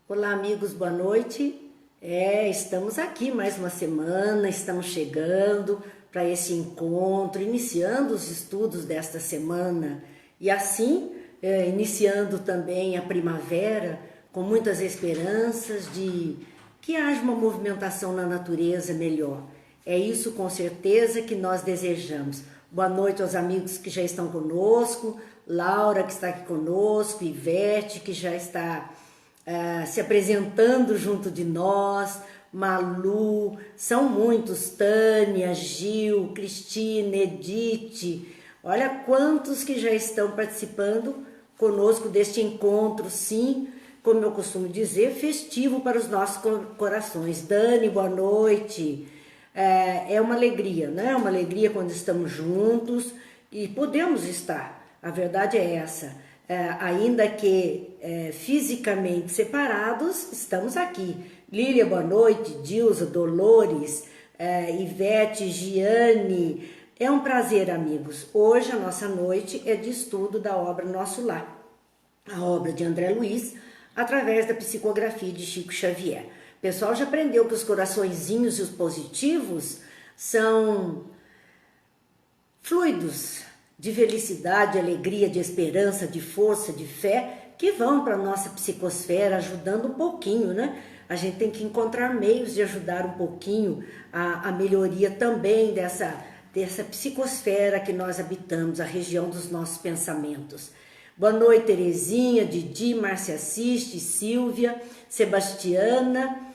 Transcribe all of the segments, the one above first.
Olá, amigos, boa noite. Estamos aqui mais uma semana, estamos chegando para esse encontro, iniciando os estudos desta semana e assim iniciando também a primavera com muitas esperanças de que haja uma movimentação na natureza melhor. É isso com certeza que nós desejamos. Boa noite aos amigos que já estão conosco, Laura que está aqui conosco, Ivete que já está se apresentando junto de nós, Malu, são muitos, Tânia, Gil, Cristina, Edith, olha quantos que já estão participando conosco deste encontro, sim, como eu costumo dizer, festivo para os nossos corações. Dani, boa noite. É uma alegria, né? É uma alegria quando estamos juntos e podemos estar, a verdade é essa. Ainda que fisicamente separados, estamos aqui. Lília, boa noite, Dilza, Dolores, Ivete, Giane. É um prazer, amigos. Hoje a nossa noite é de estudo da obra Nosso Lar, a obra de André Luiz, através da psicografia de Chico Xavier. O pessoal já aprendeu que os coraçõezinhos e os positivos são fluidos de felicidade, de alegria, de esperança, de força, de fé, que vão para a nossa psicosfera ajudando um pouquinho, né? A gente tem que encontrar meios de ajudar um pouquinho a melhoria também dessa psicosfera que nós habitamos, a região dos nossos pensamentos. Boa noite, Terezinha, Didi, Márcia Assiste, Silvia, Sebastiana,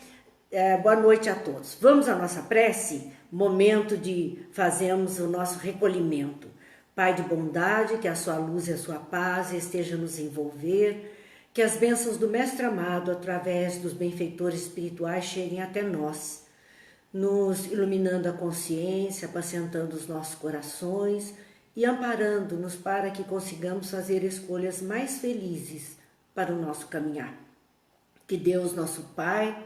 boa noite a todos. Vamos à nossa prece? Momento de fazermos o nosso recolhimento. Pai de bondade, que a sua luz e a sua paz estejam nos envolver, que as bênçãos do Mestre amado, através dos benfeitores espirituais, cheguem até nós, nos iluminando a consciência, apacentando os nossos corações e amparando-nos para que consigamos fazer escolhas mais felizes para o nosso caminhar. Que Deus, nosso Pai,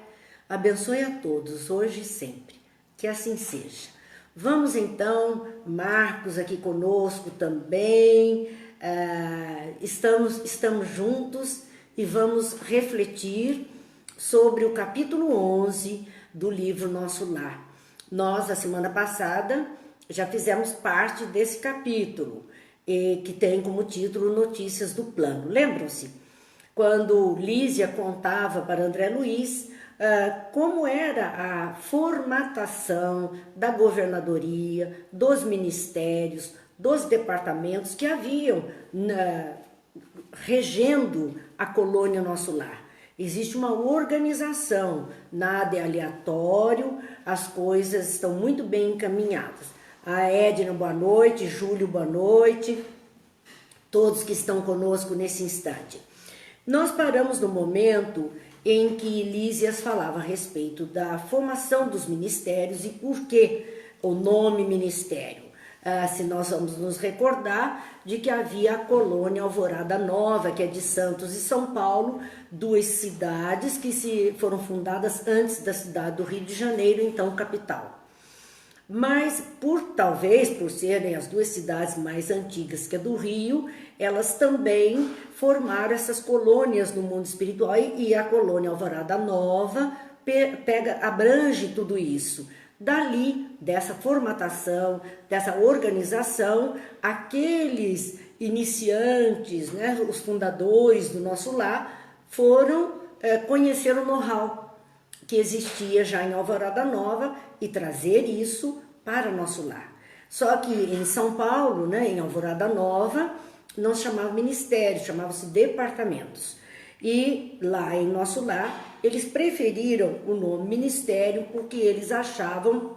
abençoe a todos, hoje e sempre. Que assim seja. Vamos então, Marcos aqui conosco também, estamos juntos e vamos refletir sobre o capítulo 11 do livro Nosso Lar. Nós, a semana passada, já fizemos parte desse capítulo, que tem como título Notícias do Plano. Lembram-se? Quando Lísia contava para André Luiz como era a formatação da governadoria, dos ministérios, dos departamentos que haviam regendo a colônia Nosso Lar. Existe uma organização, nada é aleatório, as coisas estão muito bem encaminhadas. A Edna, boa noite, Júlio, boa noite, todos que estão conosco nesse instante. Nós paramos no momento em que Lísias falava a respeito da formação dos ministérios e por que o nome ministério. Se nós vamos nos recordar de que havia a colônia Alvorada Nova, que é de Santos e São Paulo, duas cidades que foram fundadas antes da cidade do Rio de Janeiro, então capital. Mas talvez por serem as duas cidades mais antigas que a do Rio, elas também formaram essas colônias no mundo espiritual e a colônia Alvorada Nova abrange tudo isso. Dali, dessa formatação, dessa organização, aqueles iniciantes, né, os fundadores do Nosso Lar, foram conhecer o know-how que existia já em Alvorada Nova e trazer isso para Nosso Lar. Só que em São Paulo, né, em Alvorada Nova, não se chamava ministério, chamavam-se departamentos. E lá em Nosso Lar, eles preferiram o nome ministério porque eles achavam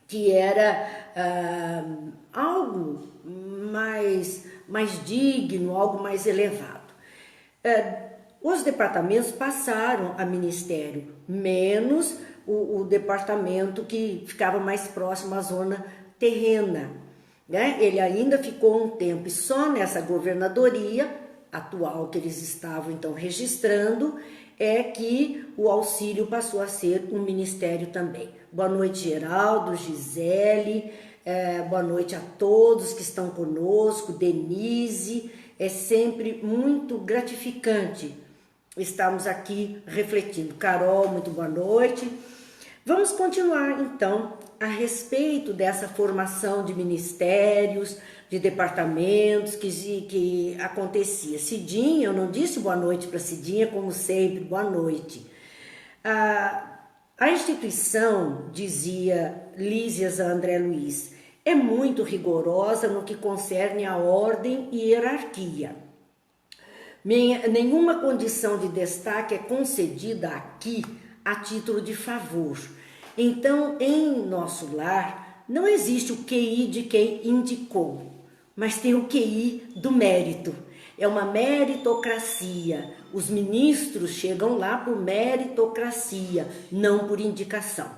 que era algo mais digno, algo mais elevado. Os departamentos passaram a ministério, menos o departamento que ficava mais próximo à zona terrena, né? Ele ainda ficou um tempo e só nessa governadoria atual que eles estavam então registrando é que o auxílio passou a ser um ministério também. Boa noite, Geraldo, Gisele, boa noite a todos que estão conosco, Denise. É sempre muito gratificante estamos aqui refletindo. Carol, muito boa noite. Vamos continuar então a respeito dessa formação de ministérios, de departamentos que acontecia. Cidinha, eu não disse boa noite para Cidinha, como sempre, boa noite. A instituição, dizia Lísias a André Luiz, é muito rigorosa no que concerne a ordem e hierarquia. Nenhuma condição de destaque é concedida aqui a título de favor. Então, em nosso lar, não existe o QI de quem indicou, mas tem o QI do mérito. É uma meritocracia. Os ministros chegam lá por meritocracia, não por indicação.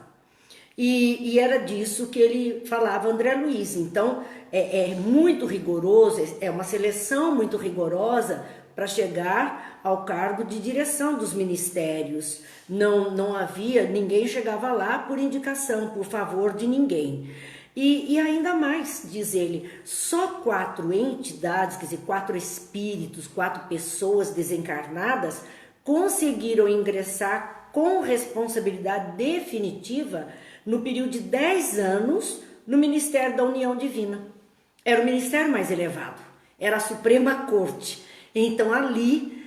E era disso que ele falava, André Luiz. Então, é muito rigoroso, é uma seleção muito rigorosa para chegar ao cargo de direção dos ministérios. Não havia, ninguém chegava lá por indicação, por favor de ninguém. E ainda mais, diz ele, só 4 entidades, quer dizer, 4 espíritos, 4 pessoas desencarnadas conseguiram ingressar com responsabilidade definitiva no período de 10 anos no Ministério da União Divina. Era o ministério mais elevado, era a Suprema Corte. Então ali,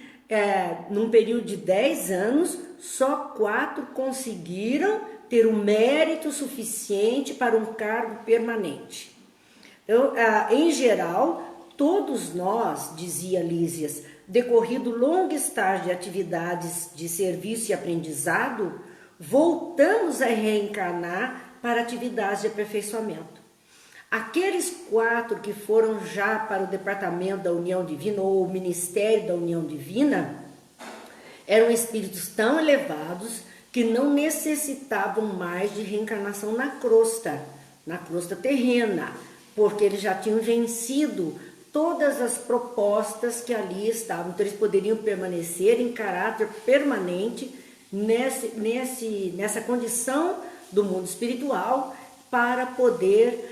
num período de 10 anos, só 4 conseguiram ter o mérito suficiente para um cargo permanente. Então, em geral, todos nós, dizia Lísias, decorrido longo estágio de atividades de serviço e aprendizado, voltamos a reencarnar para atividades de aperfeiçoamento. Aqueles 4 que foram já para o Departamento da União Divina ou o Ministério da União Divina eram espíritos tão elevados que não necessitavam mais de reencarnação na crosta terrena, porque eles já tinham vencido todas as propostas que ali estavam. Então eles poderiam permanecer em caráter permanente nessa condição do mundo espiritual para poder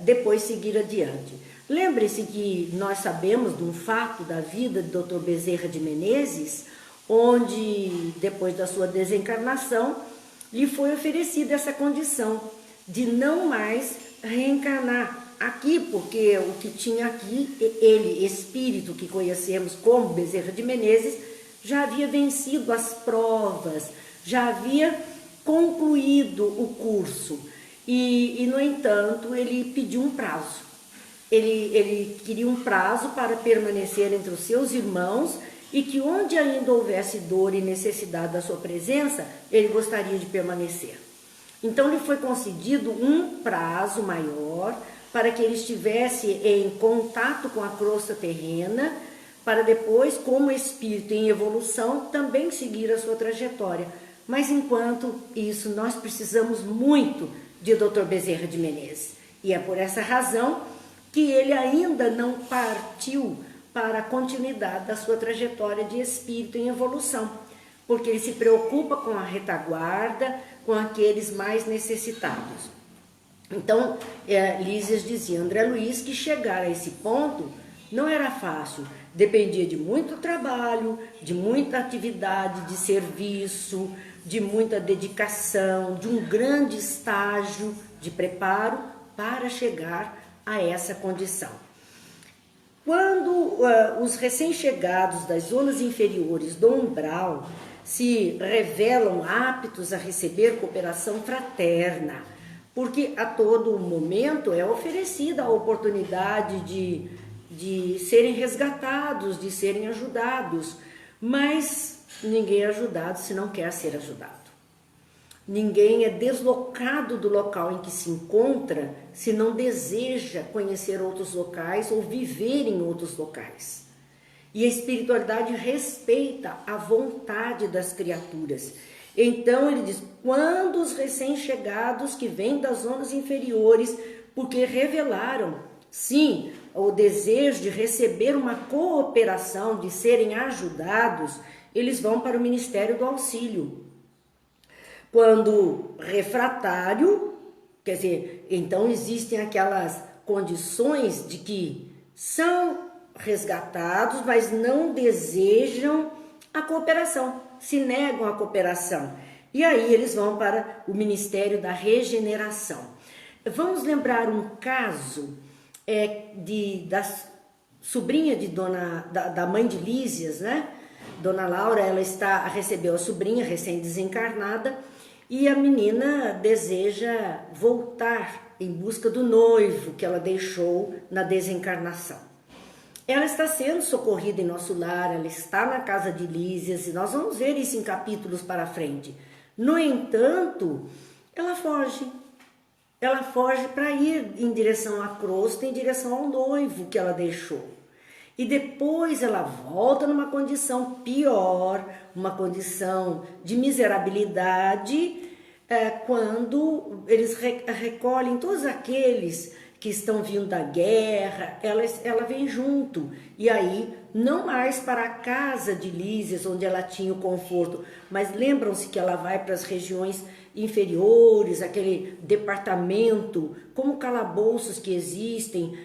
depois seguir adiante. Lembre-se que nós sabemos de um fato da vida do Dr. Bezerra de Menezes, onde depois da sua desencarnação lhe foi oferecida essa condição de não mais reencarnar aqui, porque o que tinha aqui, ele, espírito que conhecemos como Bezerra de Menezes, já havia vencido as provas, já havia concluído o curso. E no entanto, ele pediu um prazo. Ele queria um prazo para permanecer entre os seus irmãos e que onde ainda houvesse dor e necessidade da sua presença, ele gostaria de permanecer. Então, lhe foi concedido um prazo maior para que ele estivesse em contato com a crosta terrena, para depois, como espírito em evolução, também seguir a sua trajetória. Mas, enquanto isso, nós precisamos muito de Dr. Bezerra de Menezes. E é por essa razão que ele ainda não partiu para a continuidade da sua trajetória de espírito em evolução, porque ele se preocupa com a retaguarda, com aqueles mais necessitados. Então, Lísias dizia, André Luiz, que chegar a esse ponto não era fácil, dependia de muito trabalho, de muita atividade de serviço, de muita dedicação, de um grande estágio de preparo para chegar a essa condição. Quando os recém-chegados das zonas inferiores do umbral se revelam aptos a receber cooperação fraterna, porque a todo momento é oferecida a oportunidade de serem resgatados, de serem ajudados, mas ninguém é ajudado se não quer ser ajudado. Ninguém é deslocado do local em que se encontra se não deseja conhecer outros locais ou viver em outros locais. E a espiritualidade respeita a vontade das criaturas. Então ele diz, quando os recém-chegados que vêm das zonas inferiores, porque revelaram, sim, o desejo de receber uma cooperação, de serem ajudados, eles vão para o Ministério do Auxílio. Quando refratário, quer dizer, então existem aquelas condições de que são resgatados, mas não desejam a cooperação, se negam à cooperação. E aí eles vão para o Ministério da Regeneração. Vamos lembrar um caso da sobrinha da mãe de Lísias, né? Dona Laura, ela recebeu a sobrinha recém-desencarnada e a menina deseja voltar em busca do noivo que ela deixou na desencarnação. Ela está sendo socorrida em nosso lar, ela está na casa de Lísias e nós vamos ver isso em capítulos para frente. No entanto, ela foge para ir em direção à crosta, em direção ao noivo que ela deixou. E depois ela volta numa condição pior, uma condição de miserabilidade, quando eles recolhem todos aqueles que estão vindo da guerra, ela vem junto. E aí, não mais para a casa de Lísias, onde ela tinha o conforto, mas lembram-se que ela vai para as regiões inferiores, aquele departamento, como calabouços que existem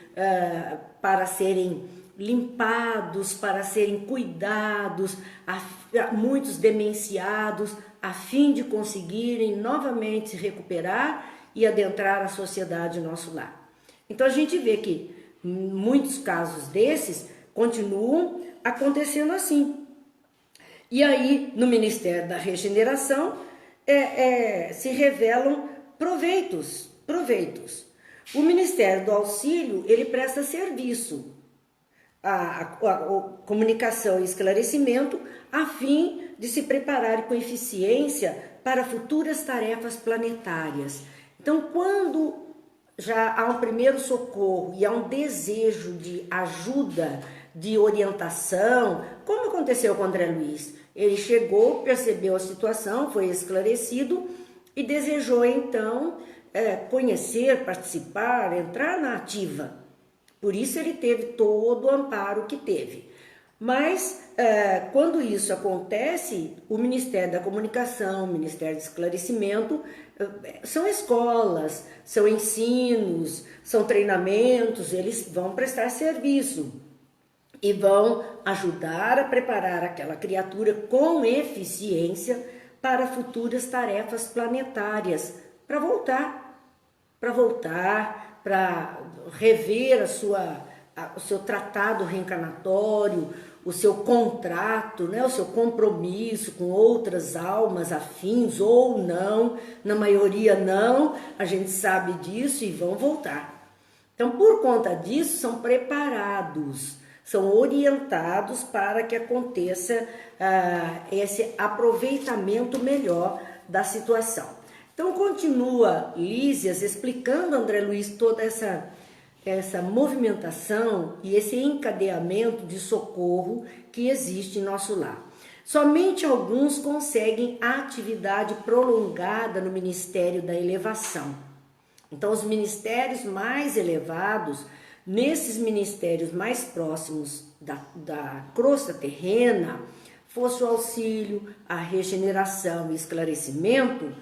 para serem limpados, para serem cuidados, muitos demenciados, a fim de conseguirem novamente se recuperar e adentrar a sociedade nosso lar. Então a gente vê que muitos casos desses continuam acontecendo assim. E aí, no Ministério da Regeneração, se revelam proveitos. O Ministério do Auxílio, ele presta serviço, a comunicação e esclarecimento, a fim de se preparar com eficiência para futuras tarefas planetárias. Então, quando já há um primeiro socorro e há um desejo de ajuda, de orientação, como aconteceu com André Luiz. Ele chegou, percebeu a situação, foi esclarecido e desejou então conhecer, participar, entrar na ativa. Por isso ele teve todo o amparo que teve. Mas quando isso acontece, o Ministério da Comunicação, o Ministério de Esclarecimento, são escolas, são ensinos, são treinamentos, eles vão prestar serviço e vão ajudar a preparar aquela criatura com eficiência para futuras tarefas planetárias, para rever o seu tratado reencarnatório, o seu contrato, né, o seu compromisso com outras almas afins ou não, na maioria não, a gente sabe disso e vão voltar. Então, por conta disso, são preparados, são orientados para que aconteça esse aproveitamento melhor da situação. Então, continua Lísias explicando a André Luiz toda essa movimentação e esse encadeamento de socorro que existe em nosso lar. Somente alguns conseguem atividade prolongada no Ministério da Elevação. Então, os ministérios mais elevados, nesses ministérios mais próximos da crosta terrena, fosse o auxílio, a regeneração e esclarecimento,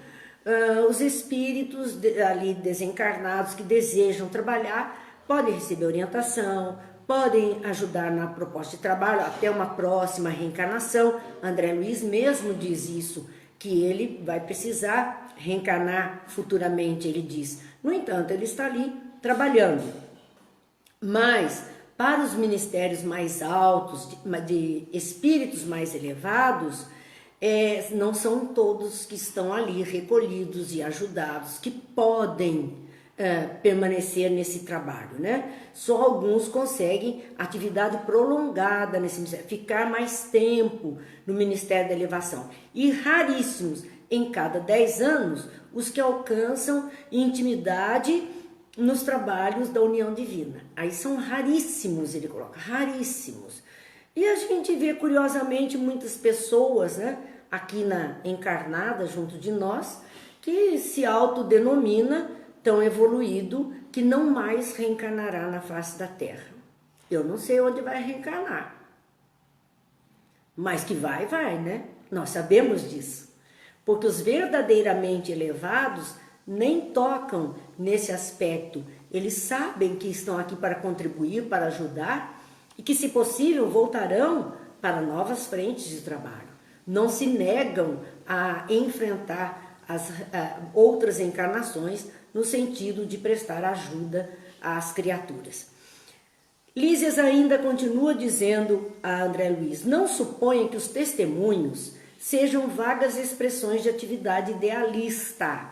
os espíritos ali desencarnados que desejam trabalhar podem receber orientação, podem ajudar na proposta de trabalho até uma próxima reencarnação. André Luiz mesmo diz isso, que ele vai precisar reencarnar futuramente, ele diz. No entanto, ele está ali trabalhando. Mas, para os ministérios mais altos, de espíritos mais elevados, não são todos que estão ali recolhidos e ajudados, que podem permanecer nesse trabalho, né? Só alguns conseguem atividade prolongada nesse ministério, ficar mais tempo no Ministério da Elevação. E raríssimos, em cada 10 anos, os que alcançam intimidade nos trabalhos da união divina. Aí são raríssimos, ele coloca, raríssimos. E a gente vê, curiosamente, muitas pessoas, né, aqui encarnada junto de nós, que se autodenomina tão evoluído que não mais reencarnará na face da Terra. Eu não sei onde vai reencarnar, mas que vai, né? Nós sabemos disso, porque os verdadeiramente elevados nem tocam nesse aspecto. Eles sabem que estão aqui para contribuir, para ajudar e que, se possível, voltarão para novas frentes de trabalho. Não se negam a enfrentar as outras encarnações no sentido de prestar ajuda às criaturas. Lísias ainda continua dizendo a André Luiz: não suponha que os testemunhos sejam vagas expressões de atividade idealista.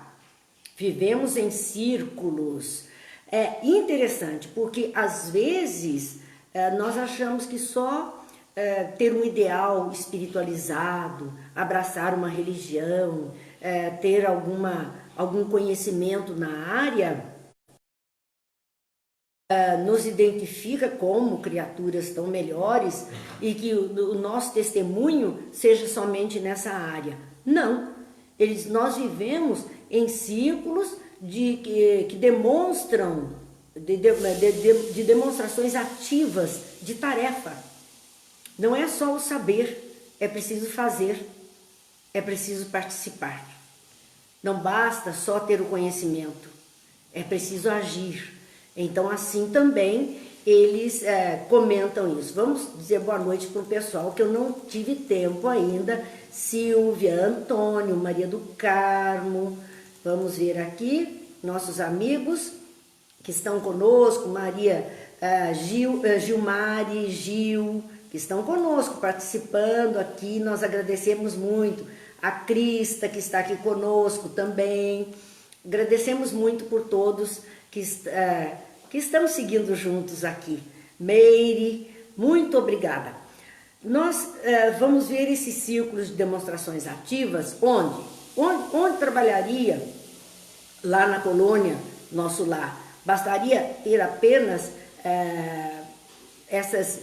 Vivemos em círculos. É interessante, porque às vezes nós achamos que só ter um ideal espiritualizado, abraçar uma religião, ter algum conhecimento na área, nos identifica como criaturas tão melhores e que o nosso testemunho seja somente nessa área. Não, nós vivemos em círculos que demonstram, de demonstrações ativas de tarefa. Não é só o saber, é preciso fazer, é preciso participar. Não basta só ter o conhecimento, é preciso agir. Então, assim também, eles comentam isso. Vamos dizer boa noite para o pessoal, que eu não tive tempo ainda. Silvia, Antônio, Maria do Carmo. Vamos ver aqui, nossos amigos que estão conosco, Maria, Gilmari, Gil, que estão conosco, participando aqui. Nós agradecemos muito. A Crista, que está aqui conosco também. Agradecemos muito por todos que estão seguindo juntos aqui. Meire, muito obrigada. Nós vamos ver esses círculos de demonstrações ativas, onde trabalharia lá na colônia, nosso lar. Bastaria ter apenas essa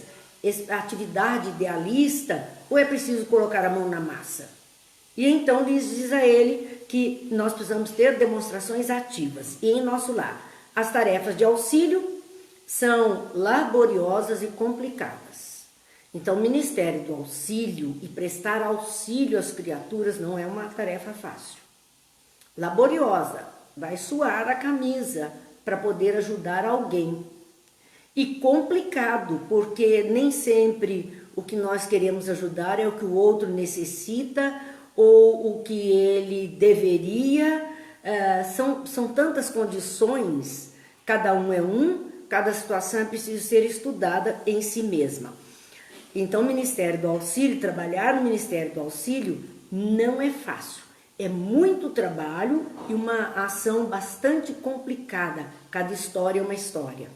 atividade idealista, ou é preciso colocar a mão na massa? E então diz a ele que nós precisamos ter demonstrações ativas. E em nosso lar, as tarefas de auxílio são laboriosas e complicadas. Então, o Ministério do Auxílio e prestar auxílio às criaturas não é uma tarefa fácil. Laboriosa, vai suar a camisa para poder ajudar alguém. E complicado, porque nem sempre o que nós queremos ajudar é o que o outro necessita ou o que ele deveria. São tantas condições, cada um é cada situação é preciso ser estudada em si mesma. Então, o Ministério do Auxílio, trabalhar no Ministério do Auxílio não é fácil. É muito trabalho e uma ação bastante complicada. Cada história é uma história.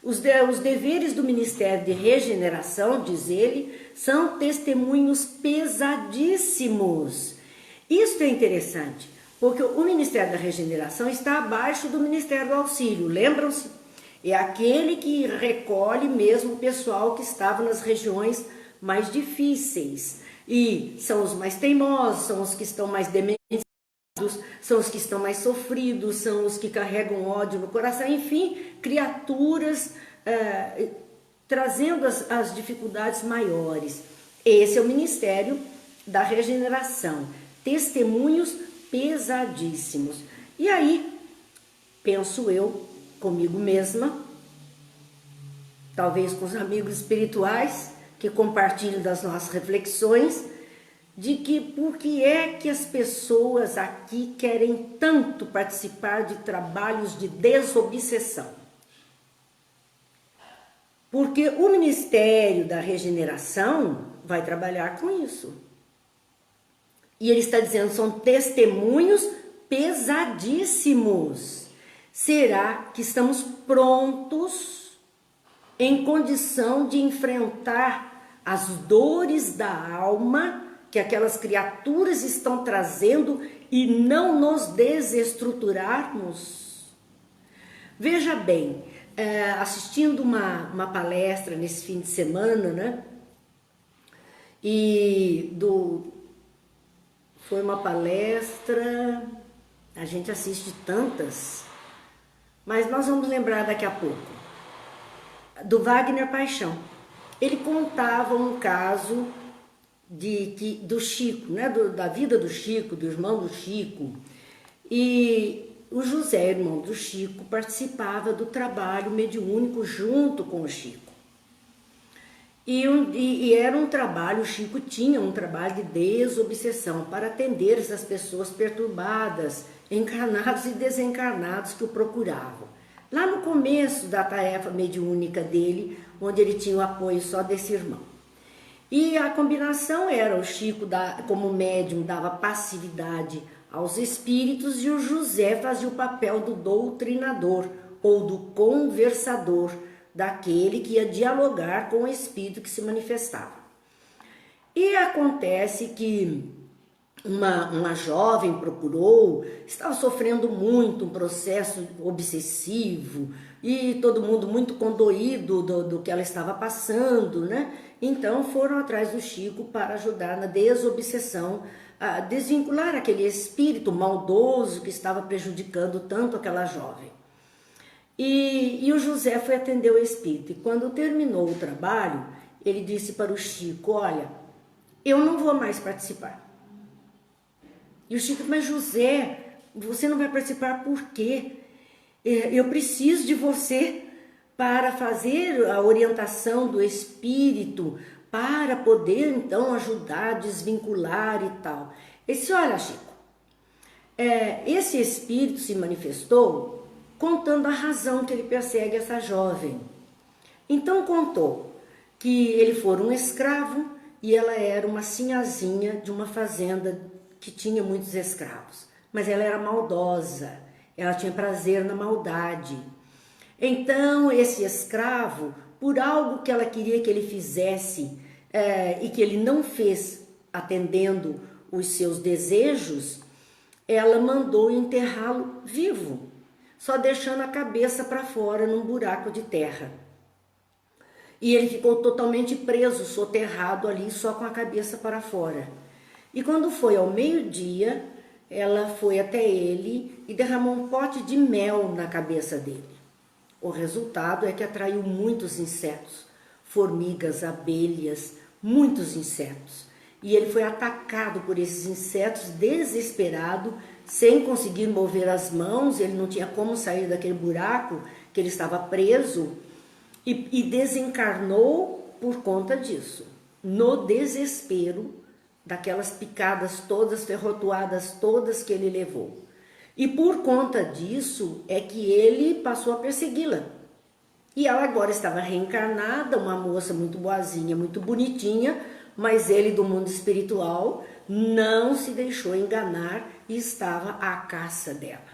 Os deveres do Ministério de Regeneração, diz ele, são testemunhos pesadíssimos. Isso é interessante, porque o Ministério da Regeneração está abaixo do Ministério do Auxílio, lembram-se? É aquele que recolhe mesmo o pessoal que estava nas regiões mais difíceis. E são os mais teimosos, são os que estão mais dementes, são os que estão mais sofridos, são os que carregam ódio no coração, enfim, criaturas trazendo as dificuldades maiores. Esse é o Ministério da Regeneração. Testemunhos pesadíssimos. E aí, penso eu, comigo mesma, talvez com os amigos espirituais que compartilham das nossas reflexões, de que por que é que as pessoas aqui querem tanto participar de trabalhos de desobsessão? Porque o Ministério da Regeneração vai trabalhar com isso. E ele está dizendo, são testemunhos pesadíssimos. Será que estamos prontos, em condição de enfrentar as dores da alma que aquelas criaturas estão trazendo e não nos desestruturarmos? Veja bem, assistindo uma palestra nesse fim de semana, né? Foi uma palestra, a gente assiste tantas, mas nós vamos lembrar daqui a pouco, do Wagner Paixão. Ele contava um caso do Chico, né? Da vida do Chico, do irmão do Chico. E o José, irmão do Chico, participava do trabalho mediúnico junto com o Chico. E era um trabalho, o Chico tinha um trabalho de desobsessão para atender essas pessoas perturbadas, encarnados e desencarnados que o procuravam. Lá no começo da tarefa mediúnica dele, onde ele tinha o apoio só desse irmão. E a combinação era o Chico, como médium, dava passividade aos espíritos e o José fazia o papel do doutrinador ou do conversador, daquele que ia dialogar com o espírito que se manifestava. E acontece que uma jovem procurou, estava sofrendo muito, um processo obsessivo, e todo mundo muito condoído do que ela estava passando, né? Então foram atrás do Chico para ajudar na desobsessão, a desvincular aquele espírito maldoso que estava prejudicando tanto aquela jovem. E o José foi atender o espírito, e quando terminou o trabalho, ele disse para o Chico, olha, eu não vou mais participar. E o Chico, mas José, você não vai participar por quê? Eu preciso de você para fazer a orientação do espírito, para poder então ajudar a desvincular e tal. Ele disse, olha Chico, esse espírito se manifestou contando a razão que ele persegue essa jovem. Então contou que ele fora um escravo e ela era uma sinhazinha de uma fazenda que tinha muitos escravos. Mas ela era maldosa, ela tinha prazer na maldade. Então esse escravo, por algo que ela queria que ele fizesse e que ele não fez atendendo os seus desejos, ela mandou enterrá-lo vivo, só deixando a cabeça para fora num buraco de terra. E ele ficou totalmente preso, soterrado ali, só com a cabeça para fora. E quando foi ao meio-dia, ela foi até ele e derramou um pote de mel na cabeça dele. O resultado é que atraiu muitos insetos, formigas, abelhas, muitos insetos. E ele foi atacado por esses insetos, desesperado, sem conseguir mover as mãos, ele não tinha como sair daquele buraco que ele estava preso, e desencarnou por conta disso, no desespero daquelas picadas todas, ferrotuadas todas que ele levou. E por conta disso é que ele passou a persegui-la. E ela agora estava reencarnada, uma moça muito boazinha, muito bonitinha, mas ele do mundo espiritual não se deixou enganar e estava à caça dela.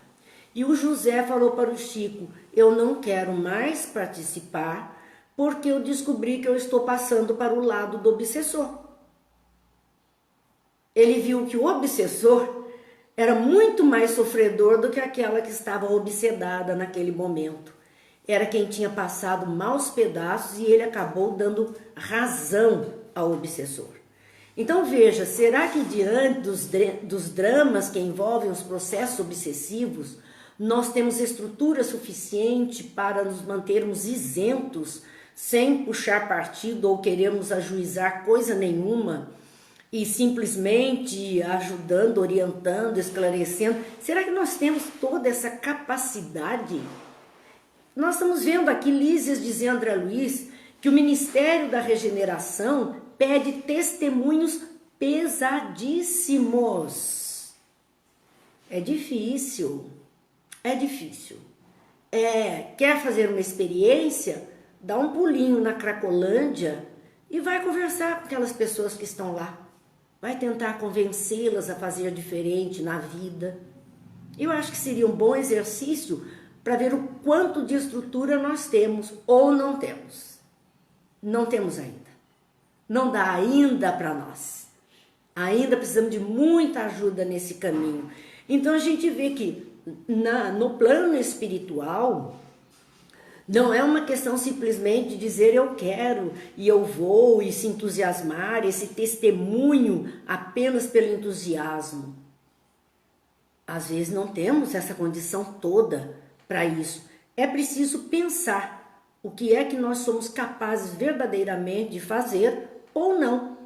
E o José falou para o Chico, eu não quero mais participar porque eu descobri que eu estou passando para o lado do obsessor. Ele viu que o obsessor era muito mais sofredor do que aquela que estava obsedada naquele momento. Era quem tinha passado maus pedaços e ele acabou dando razão ao obsessor. Então veja, será que diante dos dramas que envolvem os processos obsessivos, nós temos estrutura suficiente para nos mantermos isentos, sem puxar partido ou queremos ajuizar coisa nenhuma, e simplesmente ajudando, orientando, esclarecendo? Será que nós temos toda essa capacidade? Nós estamos vendo aqui Lísias dizendo, André Luiz, que o Ministério da Regeneração pede testemunhos pesadíssimos. É difícil, é difícil. Quer fazer uma experiência? Dá um pulinho na Cracolândia e vai conversar com aquelas pessoas que estão lá. Vai tentar convencê-las a fazer diferente na vida. Eu acho que seria um bom exercício para ver o quanto de estrutura nós temos ou não temos. Não temos ainda. Não dá ainda para nós. Ainda precisamos de muita ajuda nesse caminho. Então a gente vê que no plano espiritual, não é uma questão simplesmente de dizer eu quero e eu vou e se entusiasmar, esse testemunho apenas pelo entusiasmo. Às vezes não temos essa condição toda para isso. É preciso pensar o que é que nós somos capazes verdadeiramente de fazer ou não.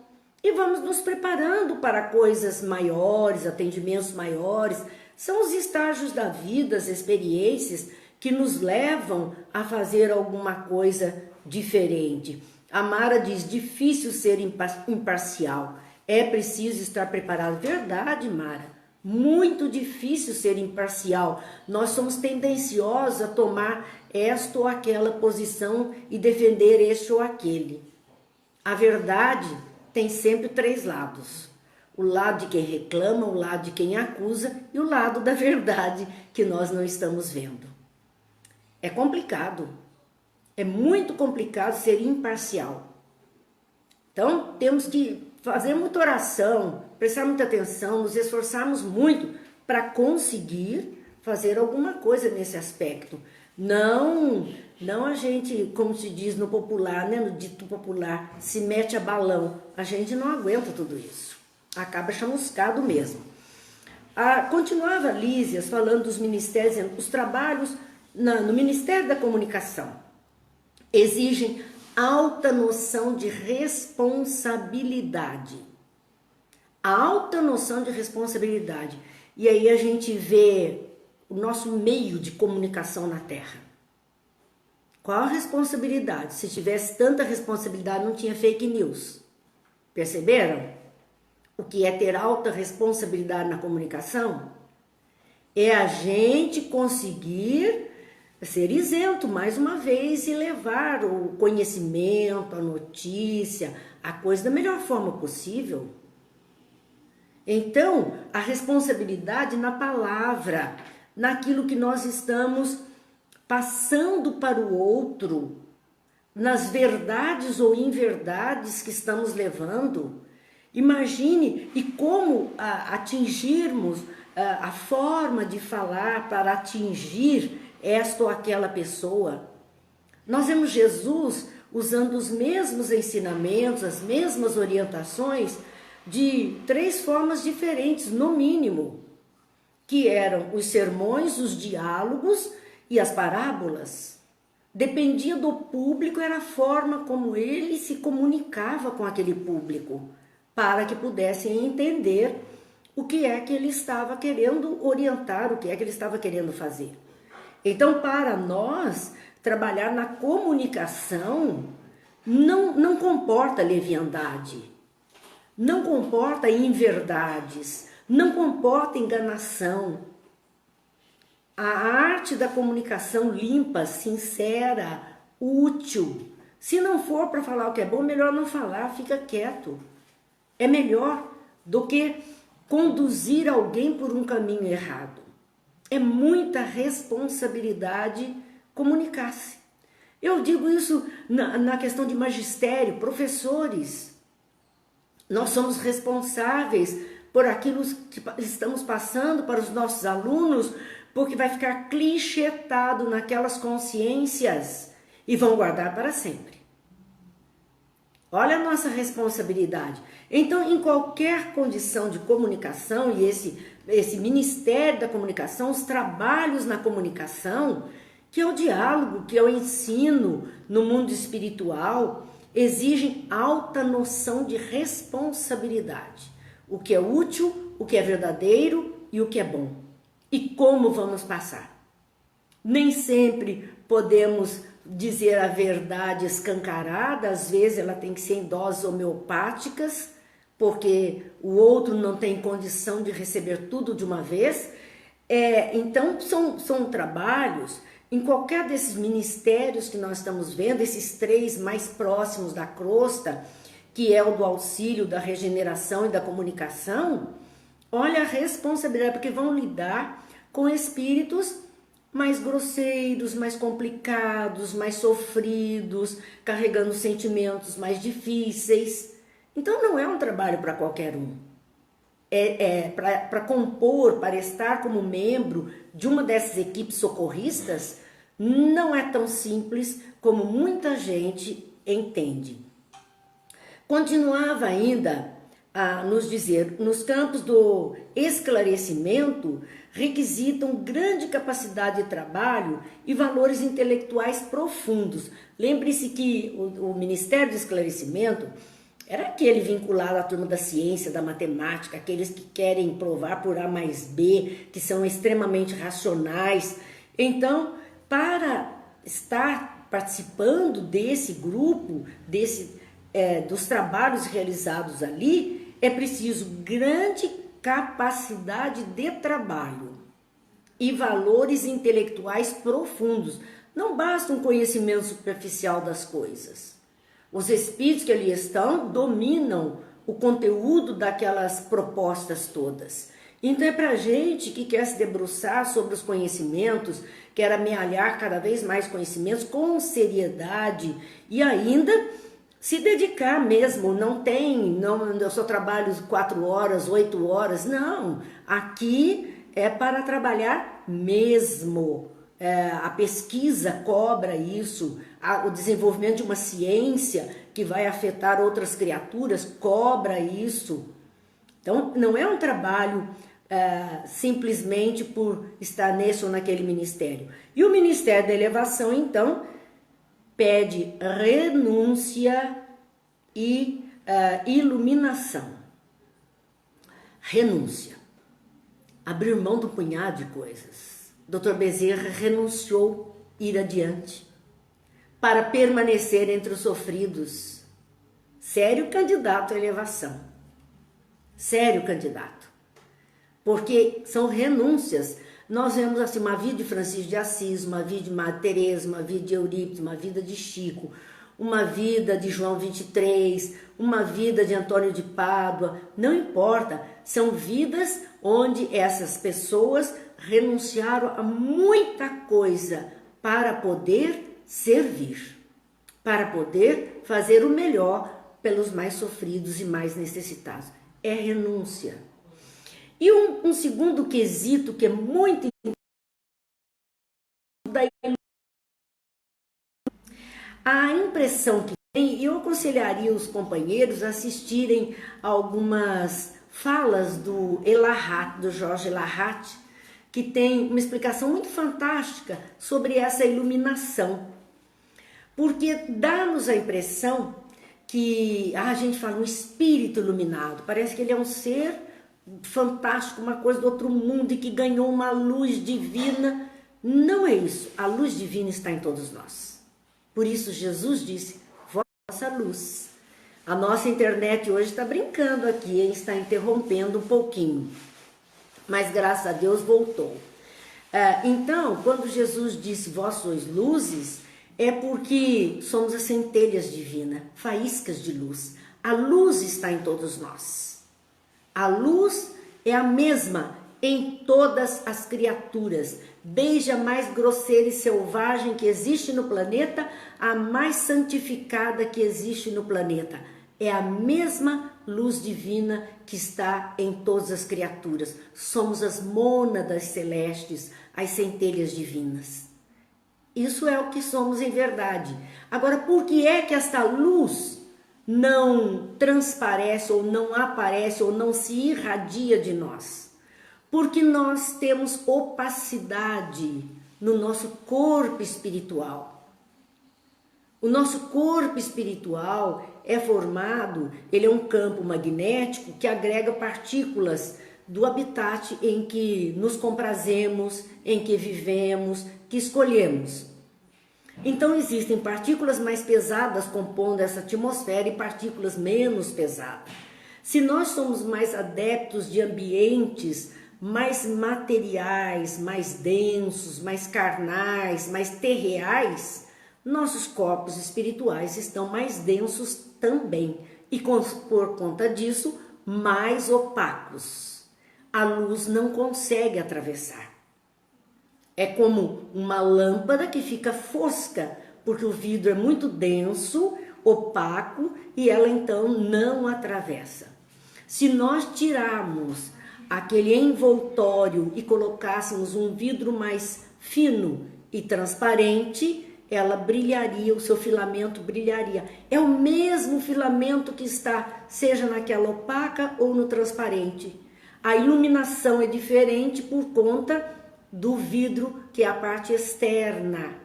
E vamos nos preparando para coisas maiores, atendimentos maiores. São os estágios da vida, as experiências que nos levam a fazer alguma coisa diferente. A Mara diz, difícil ser imparcial. É preciso estar preparado. Verdade, Mara. Muito difícil ser imparcial. Nós somos tendenciosos a tomar esta ou aquela posição e defender este ou aquele. A verdade tem sempre 3 lados. O lado de quem reclama, o lado de quem acusa e o lado da verdade que nós não estamos vendo. É complicado. É muito complicado ser imparcial. Então, temos que fazer muita oração, prestar muita atenção, nos esforçarmos muito para conseguir fazer alguma coisa nesse aspecto. Não a gente, como se diz no popular, né, no dito popular, se mete a balão. A gente não aguenta tudo isso. Acaba chamuscado mesmo. Continuava Lísias falando dos ministérios, os trabalhos no Ministério da Comunicação exigem alta noção de responsabilidade. Alta noção de responsabilidade. E aí a gente vê o nosso meio de comunicação na Terra. Qual a responsabilidade? Se tivesse tanta responsabilidade, não tinha fake news. Perceberam? O que é ter alta responsabilidade na comunicação? É a gente conseguir ser isento, mais uma vez, e levar o conhecimento, a notícia, a coisa da melhor forma possível. Então, a responsabilidade na palavra, naquilo que nós estamos passando para o outro, nas verdades ou inverdades que estamos levando. Imagine e como atingirmos a forma de falar para atingir esta ou aquela pessoa. Nós vemos Jesus usando os mesmos ensinamentos, as mesmas orientações de 3 formas diferentes, no mínimo, que eram os sermões, os diálogos e as parábolas. Dependia do público, era a forma como ele se comunicava com aquele público, para que pudessem entender o que é que ele estava querendo orientar, o que é que ele estava querendo fazer. Então, para nós, trabalhar na comunicação não comporta leviandade, não comporta inverdades, não comporta enganação. A arte da comunicação limpa, sincera, útil. Se não for para falar o que é bom, melhor não falar, fica quieto. É melhor do que conduzir alguém por um caminho errado. É muita responsabilidade comunicar-se. Eu digo isso na questão de magistério, professores. Nós somos responsáveis por aquilo que estamos passando para os nossos alunos, porque vai ficar clichêtado naquelas consciências e vão guardar para sempre. Olha a nossa responsabilidade. Então, em qualquer condição de comunicação, e esse Ministério da Comunicação, os trabalhos na comunicação, que é o diálogo, que é o ensino no mundo espiritual, exigem alta noção de responsabilidade. O que é útil, o que é verdadeiro e o que é bom. E como vamos passar. Nem sempre podemos dizer a verdade escancarada, às vezes ela tem que ser em doses homeopáticas, porque o outro não tem condição de receber tudo de uma vez. Então, são trabalhos, em qualquer desses ministérios que nós estamos vendo, esses 3 mais próximos da crosta, que é o do auxílio, da regeneração e da comunicação, olha a responsabilidade, porque vão lidar com espíritos mais grosseiros, mais complicados, mais sofridos, carregando sentimentos mais difíceis. Então não é um trabalho para qualquer um. Para compor, para estar como membro de uma dessas equipes socorristas, não é tão simples como muita gente entende. Continuava ainda a nos dizer, nos campos do esclarecimento, requisitam grande capacidade de trabalho e valores intelectuais profundos. Lembre-se que o Ministério do Esclarecimento era aquele vinculado à turma da ciência, da matemática, aqueles que querem provar por A mais B, que são extremamente racionais. Então, para estar participando desse grupo, dos trabalhos realizados ali, é preciso grande capacidade de trabalho e valores intelectuais profundos. Não basta um conhecimento superficial das coisas. Os espíritos que ali estão dominam o conteúdo daquelas propostas todas. Então é para gente que quer se debruçar sobre os conhecimentos, quer amealhar cada vez mais conhecimentos com seriedade e ainda se dedicar mesmo. Não, eu só trabalho 4 horas, 8 horas, não. Aqui é para trabalhar mesmo. A pesquisa cobra isso, o desenvolvimento de uma ciência que vai afetar outras criaturas cobra isso. Então, não é um trabalho simplesmente por estar nesse ou naquele ministério. E o Ministério da Elevação, então, pede renúncia e iluminação. Renúncia. Abrir mão do punhado de coisas. Dr. Bezerra renunciou ir adiante para permanecer entre os sofridos. Sério candidato à elevação. Sério candidato. Porque são renúncias. Nós vemos assim uma vida de Francisco de Assis, uma vida de Madre Teresa, uma vida de Eurípides, uma vida de Chico, uma vida de João 23, uma vida de Antônio de Pádua. Não importa, são vidas onde essas pessoas renunciaram a muita coisa para poder servir, para poder fazer o melhor pelos mais sofridos e mais necessitados. É renúncia. E um segundo quesito que é muito importante, a impressão que tem, eu aconselharia os companheiros a assistirem algumas falas do Elahat, do Jorge Elahat, que tem uma explicação muito fantástica sobre essa iluminação. Porque dá-nos a impressão que a gente fala um espírito iluminado, parece que ele é um ser fantástico, uma coisa do outro mundo e que ganhou uma luz divina. Não é isso, a luz divina está em todos nós. Por isso Jesus disse, vossa luz. A nossa internet hoje está brincando aqui, está interrompendo um pouquinho. Mas graças a Deus voltou. Então, quando Jesus disse, vós sois luzes, é porque somos as centelhas divinas, faíscas de luz. A luz está em todos nós. A luz é a mesma em todas as criaturas, desde a mais grosseira e selvagem que existe no planeta, a mais santificada que existe no planeta. É a mesma luz divina que está em todas as criaturas. Somos as mônadas celestes, as centelhas divinas. Isso é o que somos em verdade. Agora, por que é que esta luz não transparece, ou não aparece, ou não se irradia de nós? Porque nós temos opacidade no nosso corpo espiritual. O nosso corpo espiritual é formado, ele é um campo magnético que agrega partículas do habitat em que nos comprazemos, em que vivemos, que escolhemos. Então existem partículas mais pesadas compondo essa atmosfera e partículas menos pesadas. Se nós somos mais adeptos de ambientes mais materiais, mais densos, mais carnais, mais terreais, nossos corpos espirituais estão mais densos também e por conta disso mais opacos. A luz não consegue atravessar. É como uma lâmpada que fica fosca, porque o vidro é muito denso, opaco, e ela então não atravessa. Se nós tirarmos aquele envoltório e colocássemos um vidro mais fino e transparente, ela brilharia, o seu filamento brilharia. É o mesmo filamento que está, seja naquela opaca ou no transparente. A iluminação é diferente por conta do vidro, que é a parte externa,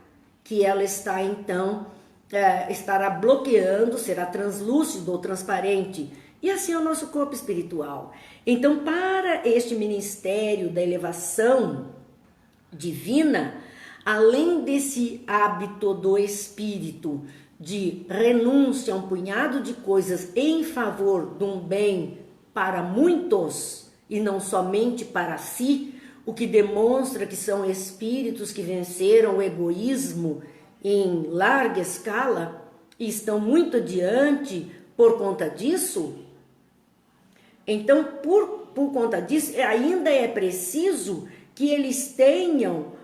que ela está então, estará bloqueando, será translúcido ou transparente. E assim é o nosso corpo espiritual. Então, para este ministério da elevação divina, além desse hábito do espírito de renúncia a um punhado de coisas em favor de um bem para muitos e não somente para si, o que demonstra que são espíritos que venceram o egoísmo em larga escala e estão muito adiante por conta disso. Então, por conta disso, ainda é preciso que eles tenham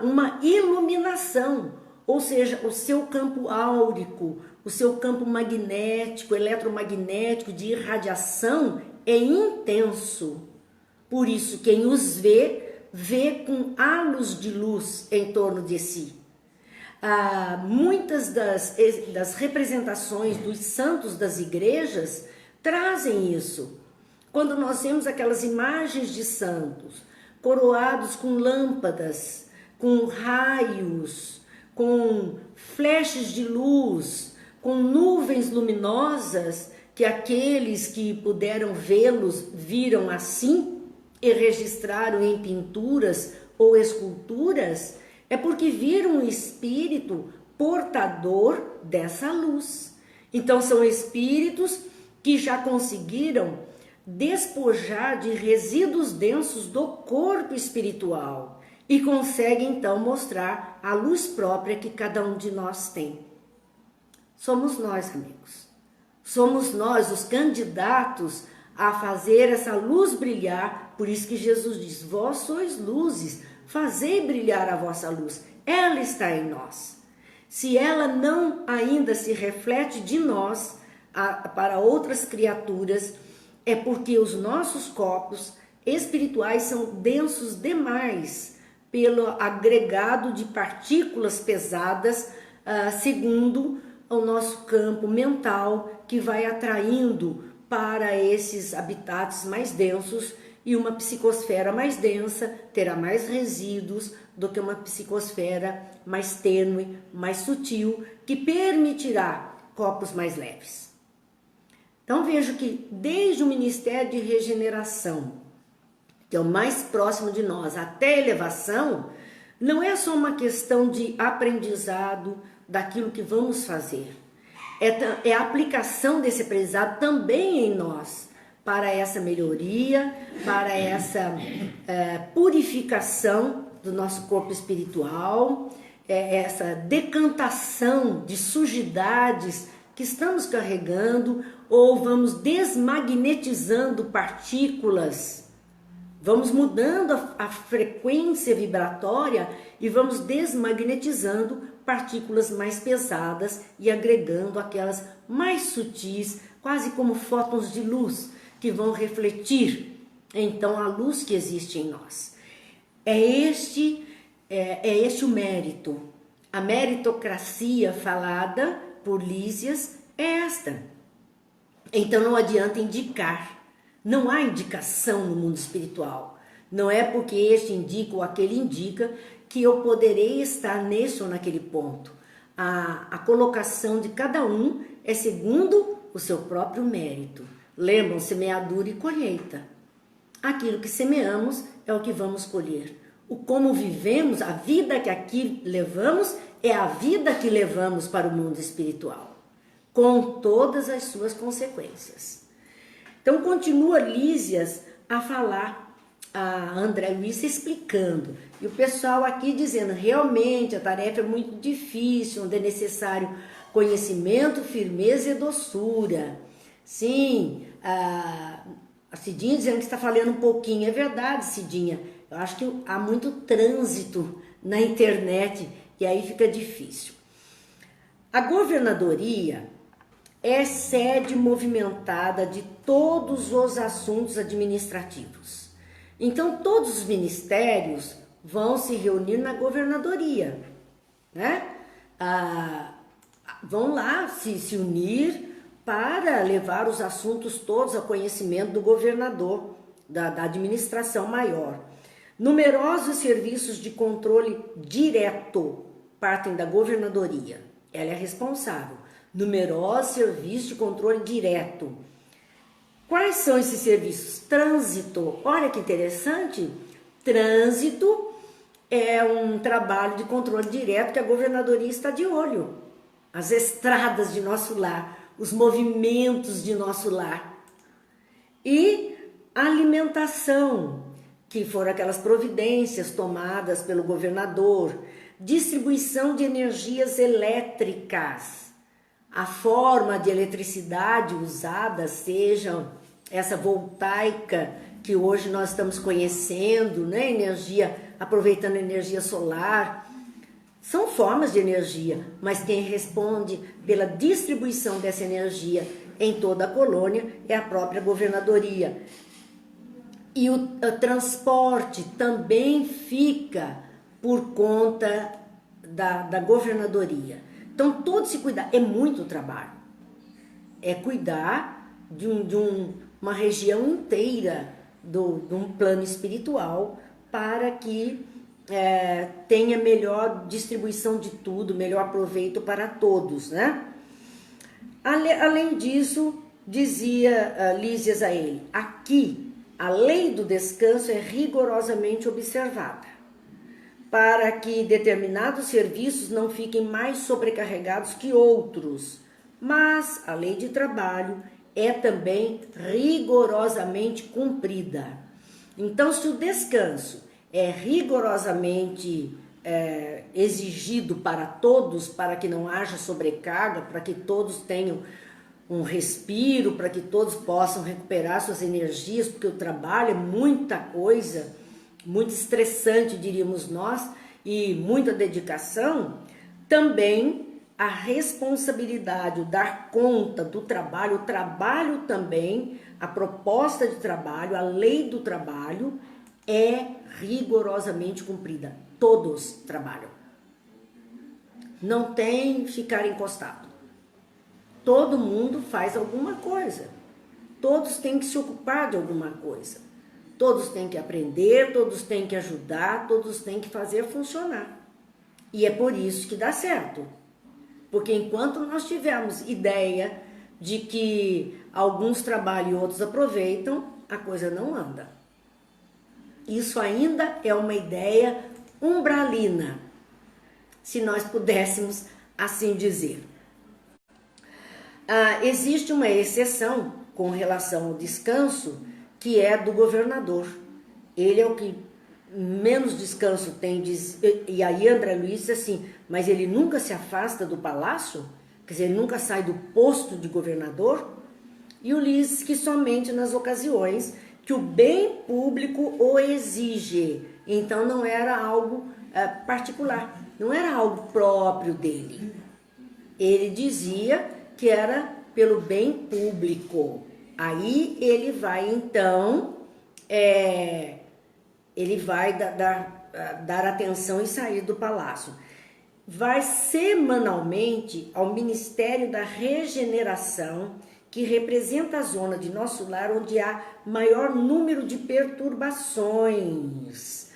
uma iluminação, ou seja, o seu campo áurico, o seu campo magnético, eletromagnético de irradiação é intenso. Por isso, quem os vê, vê com halos de luz em torno de si. Muitas das representações dos santos das igrejas trazem isso. Quando nós vemos aquelas imagens de santos coroados com lâmpadas, com raios, com flechas de luz, com nuvens luminosas, que aqueles que puderam vê-los viram assim e registraram em pinturas ou esculturas, é porque viram um espírito portador dessa luz. Então são espíritos que já conseguiram despojar de resíduos densos do corpo espiritual e conseguem então mostrar a luz própria que cada um de nós tem. Somos nós, amigos. Somos nós os candidatos a fazer essa luz brilhar. Por isso que Jesus diz: vós sois luzes, fazei brilhar a vossa luz. Ela está em nós. Se ela não ainda se reflete de nós para outras criaturas, é porque os nossos corpos espirituais são densos demais pelo agregado de partículas pesadas, segundo o nosso campo mental, que vai atraindo para esses habitats mais densos, e uma psicosfera mais densa terá mais resíduos do que uma psicosfera mais tênue, mais sutil, que permitirá corpos mais leves. Então vejo que desde o Ministério de Regeneração, que é o mais próximo de nós, até a elevação, não é só uma questão de aprendizado daquilo que vamos fazer. É a aplicação desse aprendizado também em nós, para essa melhoria, para essa purificação do nosso corpo espiritual, essa decantação de sujidades que estamos carregando, ou vamos desmagnetizando partículas, vamos mudando a frequência vibratória e vamos desmagnetizando partículas mais pesadas e agregando aquelas mais sutis, quase como fótons de luz, que vão refletir então a luz que existe em nós. É este o mérito. A meritocracia falada por Lísias é esta. Então não adianta indicar. Não há indicação no mundo espiritual. Não é porque este indica ou aquele indica que eu poderei estar nesse ou naquele ponto. A colocação de cada um é segundo o seu próprio mérito. Lembram, semeadura e colheita. Aquilo que semeamos é o que vamos colher. O como vivemos, a vida que aqui levamos, é a vida que levamos para o mundo espiritual, com todas as suas consequências. Então continua Lísias a falar, a André Luiz explicando, e o pessoal aqui dizendo: realmente a tarefa é muito difícil, onde é necessário conhecimento, firmeza e doçura. Sim, a Cidinha dizendo que está falando um pouquinho. É verdade, Cidinha. Eu acho que há muito trânsito na internet e aí fica difícil. A governadoria é sede movimentada de todos os assuntos administrativos. Então, todos os ministérios vão se reunir na governadoria, né? Vão lá se unir para levar os assuntos todos ao conhecimento do governador, da administração maior. Numerosos serviços de controle direto partem da governadoria. Ela é responsável. Numerosos serviços de controle direto. Quais são esses serviços? Trânsito. Olha que interessante. Trânsito é um trabalho de controle direto que a governadoria está de olho. As estradas de nosso lar, os movimentos de nosso lar. E a alimentação, que foram aquelas providências tomadas pelo governador, distribuição de energias elétricas, a forma de eletricidade usada, seja essa voltaica que hoje nós estamos conhecendo, né? Energia, aproveitando energia solar, são formas de energia, mas quem responde pela distribuição dessa energia em toda a colônia é a própria governadoria. E o transporte também fica por conta da governadoria. Então, todo se cuidar, é muito trabalho. É cuidar de uma região inteira de um plano espiritual para que tenha melhor distribuição de tudo, melhor proveito para todos, né? Além disso, dizia Lísias a ele, aqui a lei do descanso é rigorosamente observada, para que determinados serviços não fiquem mais sobrecarregados que outros, mas a lei de trabalho é também rigorosamente cumprida. Então, se o descanso é rigorosamente exigido para todos, para que não haja sobrecarga, para que todos tenham um respiro, para que todos possam recuperar suas energias, porque o trabalho é muita coisa, muito estressante, diríamos nós, e muita dedicação, também a responsabilidade, o dar conta do trabalho, o trabalho também, a proposta de trabalho, a lei do trabalho é rigorosamente cumprida. Todos trabalham. Não tem ficar encostado. Todo mundo faz alguma coisa. Todos têm que se ocupar de alguma coisa. Todos têm que aprender, todos têm que ajudar, todos têm que fazer funcionar. E é por isso que dá certo. Porque enquanto nós tivermos ideia de que alguns trabalham e outros aproveitam, a coisa não anda. Isso ainda é uma ideia umbralina, se nós pudéssemos assim dizer. Existe uma exceção com relação ao descanso, que é do governador. Ele é o que menos descanso tem, e aí André Luiz disse assim, mas ele nunca se afasta do palácio? Quer dizer, ele nunca sai do posto de governador? E o Ulisses que somente nas ocasiões que o bem público o exige. Então não era algo particular, não era algo próprio dele. Ele dizia que era pelo bem público. Aí ele vai então, ele vai dar atenção e sair do palácio. Vai semanalmente ao Ministério da Regeneração, que representa a zona de nosso lar onde há maior número de perturbações.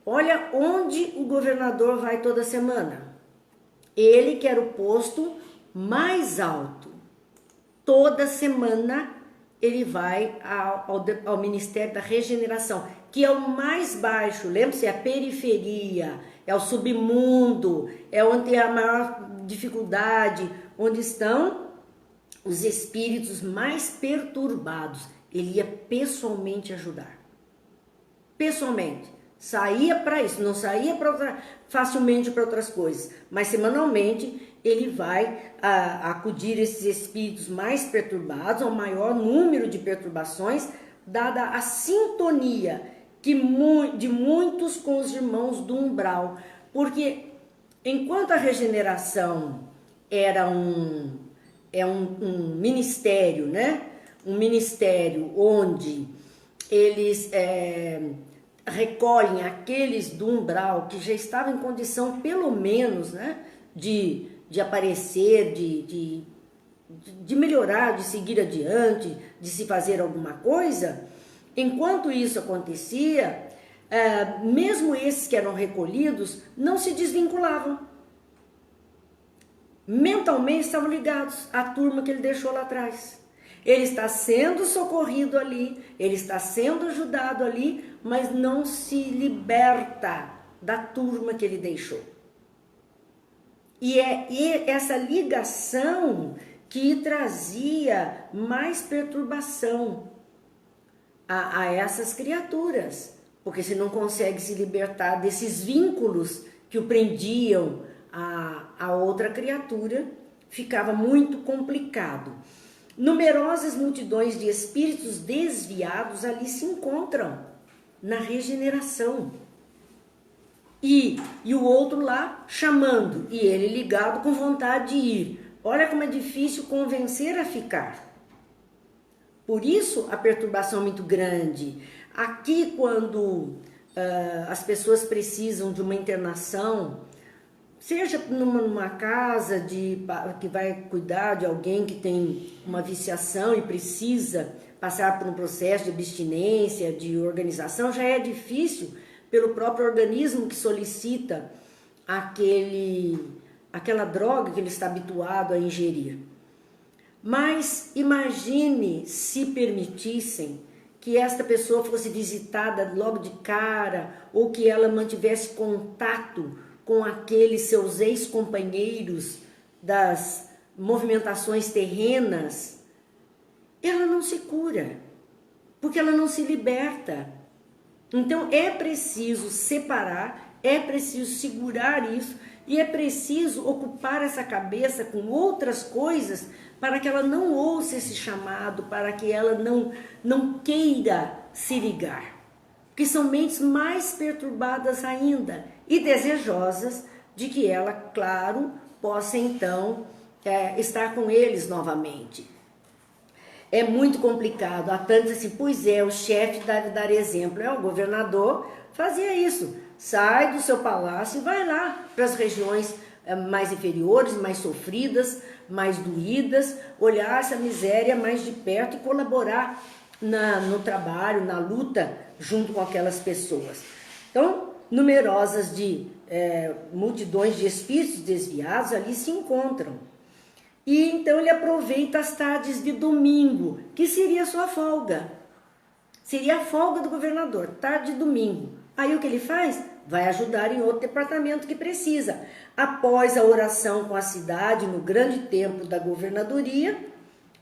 Olha onde o governador vai toda semana. Ele quer o posto mais alto. Toda semana ele vai ao Ministério da Regeneração, que é o mais baixo. Lembre-se, é a periferia, é o submundo, é onde tem a maior dificuldade, onde estão os espíritos mais perturbados. Ele ia pessoalmente ajudar. Pessoalmente. Saía para isso, não saía facilmente para outras coisas, mas semanalmente ele vai acudir esses espíritos mais perturbados, ao maior número de perturbações, dada a sintonia de muitos com os irmãos do umbral. Porque enquanto a regeneração era um ministério, né? Um ministério onde eles recolhem aqueles do umbral que já estavam em condição, pelo menos, né, de aparecer, de melhorar, de seguir adiante, de se fazer alguma coisa. Enquanto isso acontecia, mesmo esses que eram recolhidos não se desvinculavam. Mentalmente estavam ligados à turma que ele deixou lá atrás. Ele está sendo socorrido ali, ele está sendo ajudado ali, mas não se liberta da turma que ele deixou. E é essa ligação que trazia mais perturbação a essas criaturas, porque se não consegue se libertar desses vínculos que o prendiam a outra criatura, ficava muito complicado. Numerosas multidões de espíritos desviados ali se encontram na regeneração. E o outro lá chamando, e ele ligado com vontade de ir. Olha como é difícil convencer a ficar. Por isso a perturbação é muito grande. Aqui, quando as pessoas precisam de uma internação, seja numa casa que vai cuidar de alguém que tem uma viciação e precisa passar por um processo de abstinência, de organização, já é difícil pelo próprio organismo que solicita aquela droga que ele está habituado a ingerir. Mas imagine se permitissem que esta pessoa fosse visitada logo de cara, ou que ela mantivesse contato com aqueles seus ex-companheiros das movimentações terrenas. Ela não se cura, porque ela não se liberta. Então é preciso separar, é preciso segurar isso, e é preciso ocupar essa cabeça com outras coisas para que ela não ouça esse chamado, para que ela não queira se ligar. Porque são mentes mais perturbadas ainda e desejosas de que ela, claro, possa então estar com eles novamente. É muito complicado. Há tantos assim, pois é, o chefe deve dar exemplo. O governador fazia isso. Sai do seu palácio e vai lá para as regiões mais inferiores, mais sofridas, mais doídas, olhar essa miséria mais de perto e colaborar no trabalho, na luta junto com aquelas pessoas. Então, numerosas multidões de espíritos desviados ali se encontram. E então ele aproveita as tardes de domingo, que seria a sua folga. Seria a folga do governador, tarde de domingo. Aí o que ele faz? Vai ajudar em outro departamento que precisa. Após a oração com a cidade, no grande templo da governadoria,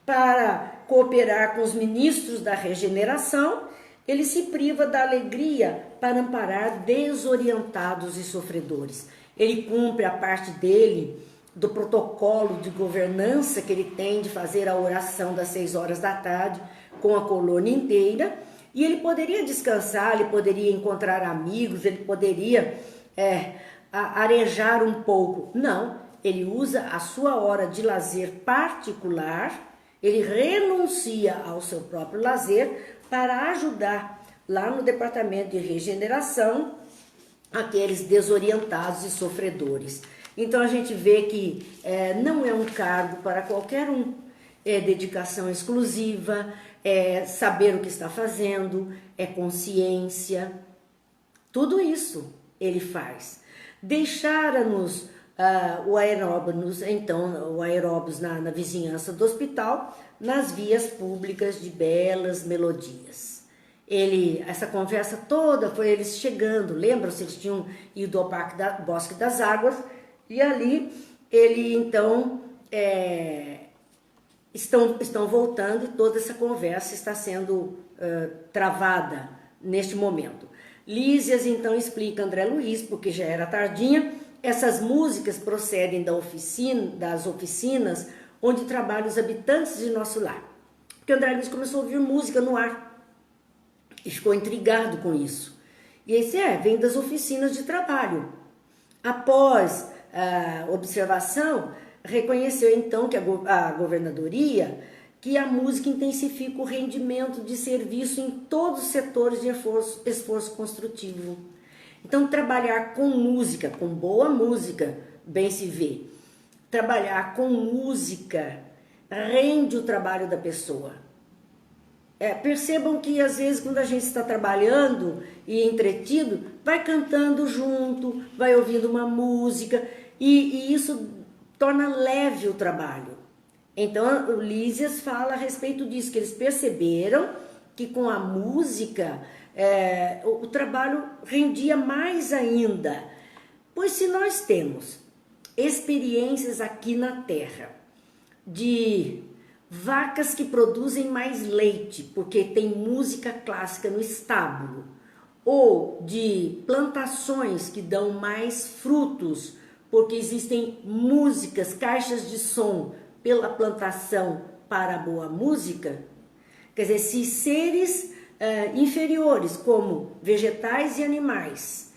para cooperar com os ministros da regeneração, ele se priva da alegria para amparar desorientados e sofredores. Ele cumpre a parte dele do protocolo de governança que ele tem de fazer a oração das 6 horas da tarde com a colônia inteira, e ele poderia descansar, ele poderia encontrar amigos, ele poderia arejar um pouco. Não, ele usa a sua hora de lazer particular, ele renuncia ao seu próprio lazer para ajudar lá no departamento de regeneração aqueles desorientados e sofredores. Então a gente vê que não é um cargo para qualquer um, é dedicação exclusiva, é saber o que está fazendo, é consciência, tudo isso ele faz. Deixara-nos o aeróbus na vizinhança do hospital, nas vias públicas de belas melodias. Essa conversa toda foi eles chegando, lembram-se, eles tinham ido ao Bosque das Águas, e ali ele então estão voltando e toda essa conversa está sendo travada neste momento. Lísias então explica a André Luiz, porque já era tardinha, essas músicas procedem das oficinas onde trabalham os habitantes de nosso lar. Porque André Luiz começou a ouvir música no ar e ficou intrigado com isso. E aí disse, vem das oficinas de trabalho. Após a observação, reconheceu então que a governadoria, que a música intensifica o rendimento de serviço em todos os setores de esforço construtivo. Então, trabalhar com música, com boa música, bem se vê. Trabalhar com música rende o trabalho da pessoa. Percebam que às vezes quando a gente está trabalhando e entretido, vai cantando junto, vai ouvindo uma música e isso torna leve o trabalho. Então o Lísias fala a respeito disso, que eles perceberam que com a música o trabalho rendia mais ainda. Pois se nós temos experiências aqui na Terra de vacas que produzem mais leite, porque tem música clássica no estábulo, ou de plantações que dão mais frutos, porque existem músicas, caixas de som pela plantação para a boa música. Quer dizer, se seres inferiores, como vegetais e animais,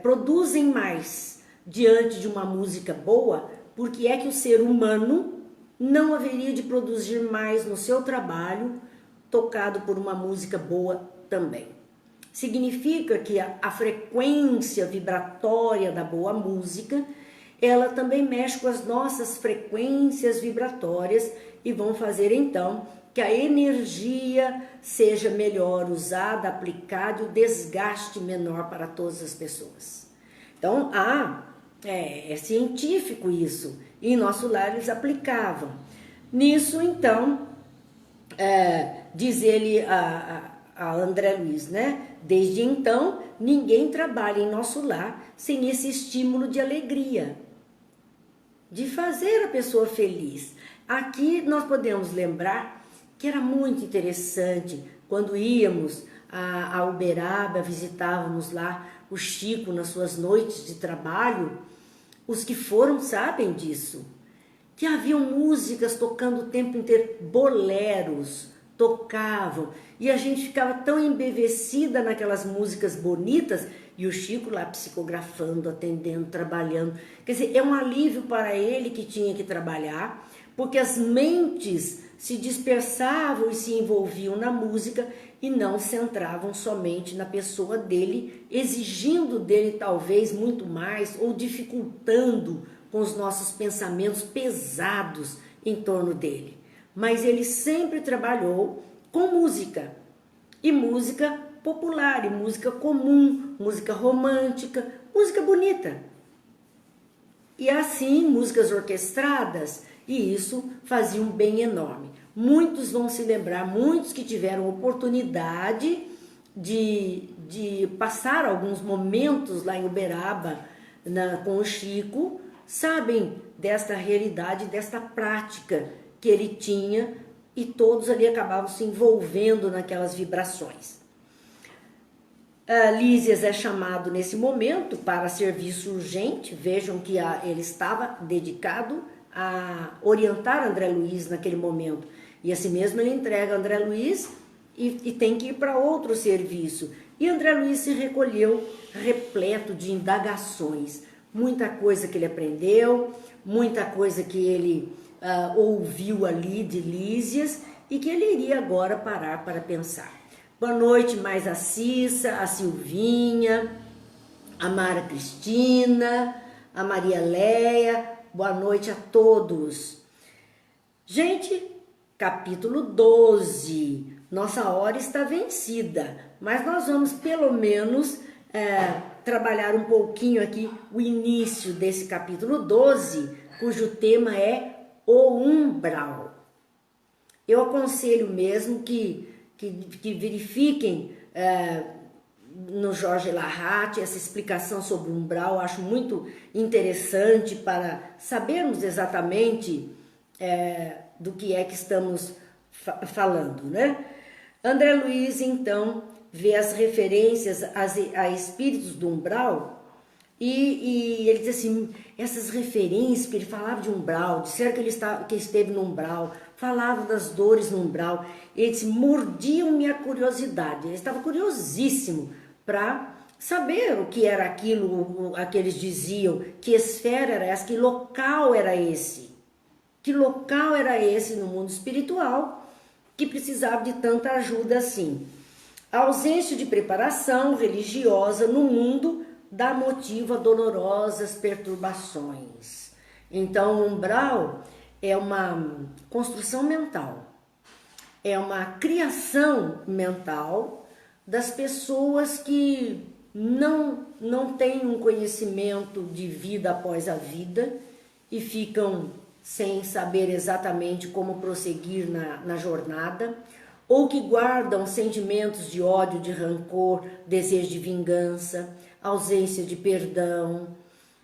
produzem mais diante de uma música boa, por que é que o ser humano não haveria de produzir mais no seu trabalho, tocado por uma música boa também? Significa que a frequência vibratória da boa música, ela também mexe com as nossas frequências vibratórias e vão fazer então que a energia seja melhor usada, aplicada e o desgaste menor para todas as pessoas. Então, é científico isso, e em nosso lar eles aplicavam. Nisso, então, diz ele a André Luiz, né? Desde então, ninguém trabalha em nosso lar sem esse estímulo de alegria, de fazer a pessoa feliz. Aqui nós podemos lembrar que era muito interessante quando íamos a Uberaba, visitávamos lá o Chico nas suas noites de trabalho. Os que foram sabem disso, que haviam músicas tocando o tempo inteiro, boleros tocavam, e a gente ficava tão embevecida naquelas músicas bonitas, e o Chico lá psicografando, atendendo, trabalhando. Quer dizer, é um alívio para ele que tinha que trabalhar, porque as mentes se dispersavam e se envolviam na música e não centravam somente na pessoa dele, exigindo dele talvez muito mais ou dificultando com os nossos pensamentos pesados em torno dele. Mas ele sempre trabalhou com música, e música popular, e música comum, música romântica, música bonita. E assim, músicas orquestradas, e isso fazia um bem enorme. Muitos vão se lembrar, muitos que tiveram oportunidade de passar alguns momentos lá em Uberaba com o Chico, sabem desta realidade, desta prática que ele tinha, e todos ali acabavam se envolvendo naquelas vibrações. Lísias é chamado nesse momento para serviço urgente. Vejam que ele estava dedicado a orientar André Luiz naquele momento. E assim mesmo ele entrega André Luiz e tem que ir para outro serviço. E André Luiz se recolheu repleto de indagações. Muita coisa que ele aprendeu, muita coisa que ele ouviu ali de Lísias e que ele iria agora parar para pensar. Boa noite mais a Cissa, a Silvinha, a Mara Cristina, a Maria Leia. Boa noite a todos. Gente, capítulo 12. Nossa hora está vencida, mas nós vamos pelo menos trabalhar um pouquinho aqui o início desse capítulo 12, cujo tema é o umbral. Eu aconselho mesmo que verifiquem no Jorge Larrat essa explicação sobre o umbral. Eu acho muito interessante para sabermos exatamente do que é que estamos falando, né? André Luiz, então, vê as referências a espíritos do umbral e ele diz assim, essas referências, que ele falava de umbral, disseram que esteve no umbral, falava das dores no umbral, ele disse, mordiam-me a curiosidade. Ele estava curiosíssimo para saber o que era aquilo, que eles diziam, que esfera era essa, que local era esse. Que local era esse no mundo espiritual que precisava de tanta ajuda assim? A ausência de preparação religiosa no mundo dá motivo a dolorosas perturbações. Então, o umbral é uma construção mental, é uma criação mental das pessoas que não têm um conhecimento de vida após a vida e ficam sem saber exatamente como prosseguir na jornada, ou que guardam sentimentos de ódio, de rancor, desejo de vingança, ausência de perdão,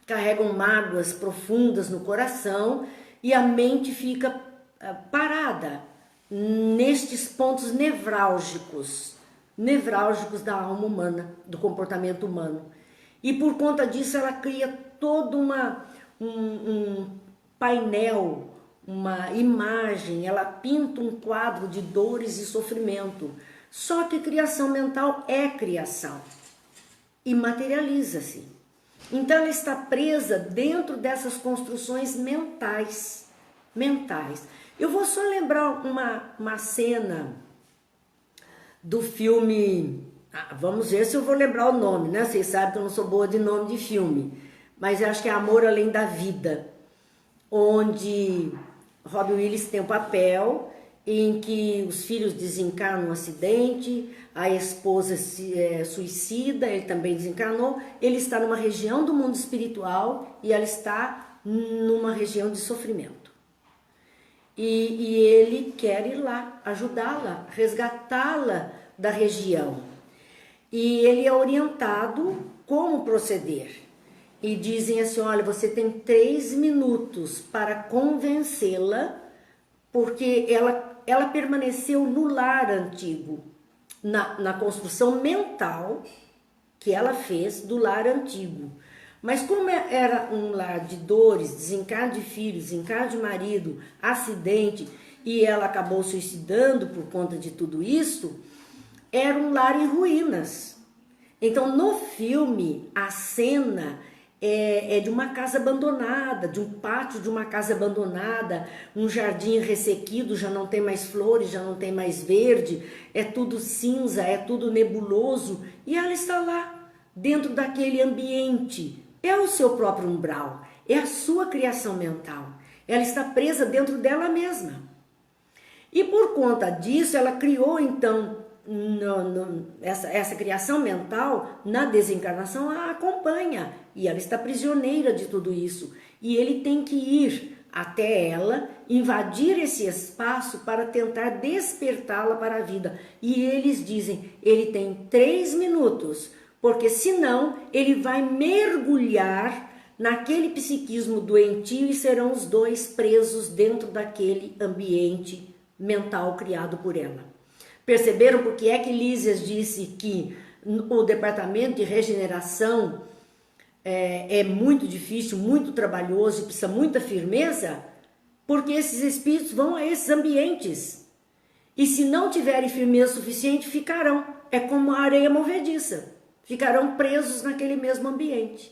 carregam mágoas profundas no coração e a mente fica parada nestes pontos nevrálgicos da alma humana, do comportamento humano. E por conta disso ela cria todo um painel, uma imagem, ela pinta um quadro de dores e sofrimento. Só que criação mental é criação e materializa-se. Então ela está presa dentro dessas construções mentais. Eu vou só lembrar uma cena do filme, vamos ver se eu vou lembrar o nome, né? Vocês sabem que eu não sou boa de nome de filme, mas eu acho que é Amor Além da Vida, onde Robin Williams tem um papel em que os filhos desencarnam num acidente, a esposa se suicida, ele também desencarnou, ele está numa região do mundo espiritual e ela está numa região de sofrimento. E ele quer ir lá, ajudá-la, resgatá-la da região. E ele é orientado como proceder. E dizem assim, olha, você tem 3 minutos para convencê-la, porque ela permaneceu no lar antigo, na construção mental que ela fez do lar antigo. Mas como era um lar de dores, desencarno de filhos, desencarno de marido, acidente, e ela acabou suicidando por conta de tudo isso, era um lar em ruínas. Então no filme, a cena é de uma casa abandonada, de um pátio de uma casa abandonada, um jardim ressequido, já não tem mais flores, já não tem mais verde, é tudo cinza, é tudo nebuloso, e ela está lá, dentro daquele ambiente. É o seu próprio umbral, é a sua criação mental. Ela está presa dentro dela mesma. E por conta disso, ela criou então, essa criação mental, na desencarnação, a acompanha. E ela está prisioneira de tudo isso. E ele tem que ir até ela, invadir esse espaço para tentar despertá-la para a vida. E eles dizem, ele tem 3 minutos, porque senão ele vai mergulhar naquele psiquismo doentio e serão os dois presos dentro daquele ambiente mental criado por ela. Perceberam por que é que Lísias disse que o departamento de regeneração é muito difícil, muito trabalhoso e precisa muita firmeza? Porque esses espíritos vão a esses ambientes. E se não tiverem firmeza suficiente, ficarão. É como a areia movediça. Ficarão presos naquele mesmo ambiente.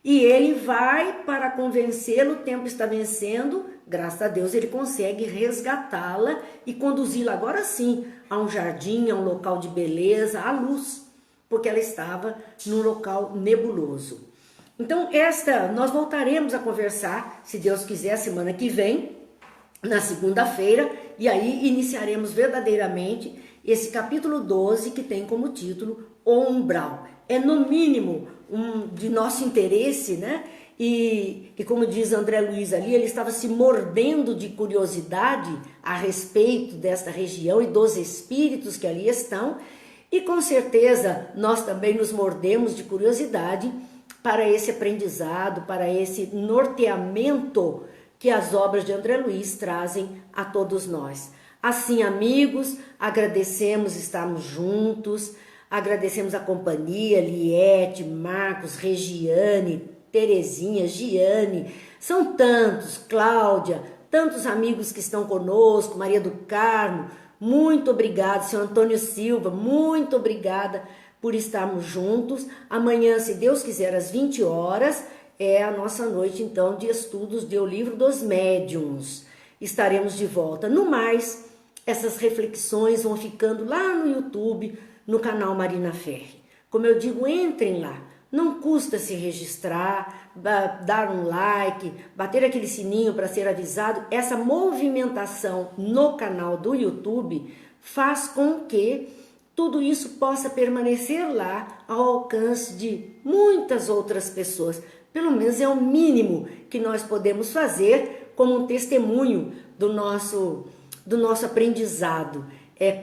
E ele vai para convencê-lo, o tempo está vencendo, graças a Deus ele consegue resgatá-la e conduzi-la agora sim a um jardim, a um local de beleza, à luz, porque ela estava num local nebuloso. Então nós voltaremos a conversar, se Deus quiser, semana que vem, na segunda-feira, e aí iniciaremos verdadeiramente esse capítulo 12 que tem como título O Umbral. É no mínimo de nosso interesse, né? E como diz André Luiz ali, ele estava se mordendo de curiosidade a respeito desta região e dos espíritos que ali estão, e com certeza nós também nos mordemos de curiosidade para esse aprendizado, para esse norteamento que as obras de André Luiz trazem a todos nós. Assim, amigos, agradecemos estarmos juntos, agradecemos a companhia, Liete, Marcos, Regiane, Terezinha, Giane, são tantos, Cláudia, tantos amigos que estão conosco, Maria do Carmo, muito obrigada, senhor Antônio Silva, muito obrigada por estarmos juntos. Amanhã, se Deus quiser, às 20 horas, é a nossa noite, então, de estudos de O Livro dos Médiuns. Estaremos de volta. No mais, essas reflexões vão ficando lá no YouTube, no canal Marina Ferri. Como eu digo, entrem lá. Não custa se registrar, dar um like, bater aquele sininho para ser avisado. Essa movimentação no canal do YouTube faz com que tudo isso possa permanecer lá ao alcance de muitas outras pessoas. Pelo menos é o mínimo que nós podemos fazer como um testemunho do nosso aprendizado.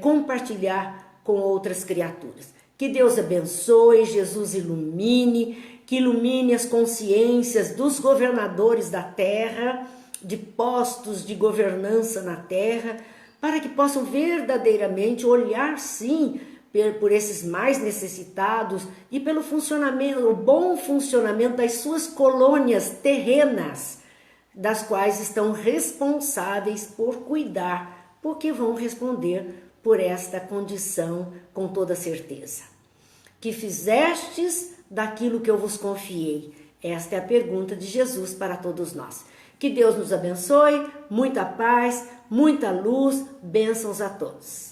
compartilhar com outras criaturas. Que Deus abençoe, Jesus ilumine, que ilumine as consciências dos governadores da terra, de postos de governança na terra, para que possam verdadeiramente olhar, sim, por esses mais necessitados e pelo funcionamento, o bom funcionamento das suas colônias terrenas, das quais estão responsáveis por cuidar, porque vão responder por esta condição com toda certeza. Que fizestes daquilo que eu vos confiei? Esta é a pergunta de Jesus para todos nós. Que Deus nos abençoe, muita paz, muita luz, bênçãos a todos.